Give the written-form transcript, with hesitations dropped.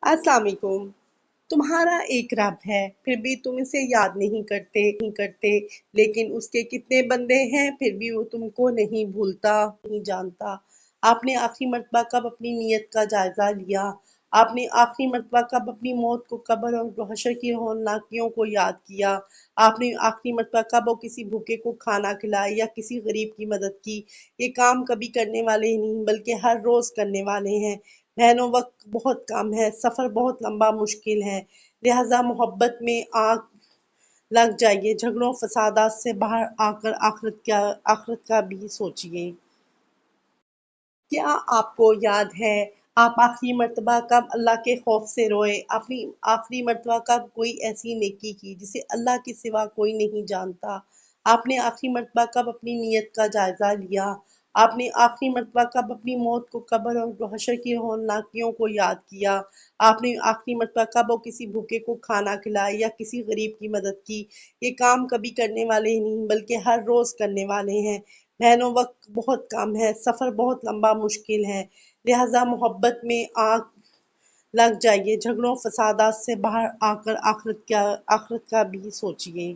अस्सलाम वालेकुम। तुम्हारा एक रब है, फिर भी तुम इसे याद नहीं करते। लेकिन उसके कितने बंदे हैं, फिर भी वो तुमको नहीं भूलता, नहीं जानता। आपने आखिरी मर्तबा कब अपनी नीयत का जायजा लिया? आपने आखिरी मर्तबा कब अपनी मौत को, कब्र और हशर की हौलनाकियों को याद किया? आपने आखिरी मर्तबा कब वो किसी भूखे को खाना खिलाया या किसी गरीब की मदद की? ये काम कभी करने वाले ही नहीं बल्कि हर रोज करने वाले हैं। बहनों, वक्त बहुत कम है, सफर बहुत लंबा मुश्किल है, लिहाजा मोहब्बत में आग लग जाइए, झगड़ों फसादात से बाहर आकर आखिरत का भी सोचिए। क्या आपको याद है, आप आखिरी मर्तबा कब अल्लाह के खौफ से रोए? अपनी आखिरी मर्तबा कब कोई ऐसी नेकी की जिसे अल्लाह के सिवा कोई नहीं जानता? आपने आखिरी मर्तबा कब अपनी नीयत का जायजा लिया? आपने आखिरी मर्तबा कब अपनी मौत को, कब्र और हशर की हौलनाकियों को याद किया? आपने आखिरी मर्तबा कब वो किसी भूखे को खाना खिलाया या किसी गरीब की मदद की? ये काम कभी करने वाले ही नहीं बल्कि हर रोज करने वाले हैं। बहनों, वक्त बहुत कम है, सफर बहुत लंबा मुश्किल है, लिहाजा मोहब्बत में आग लग जाइए, झगड़ों फसादात से बाहर आकर आखिरत का भी सोचिए।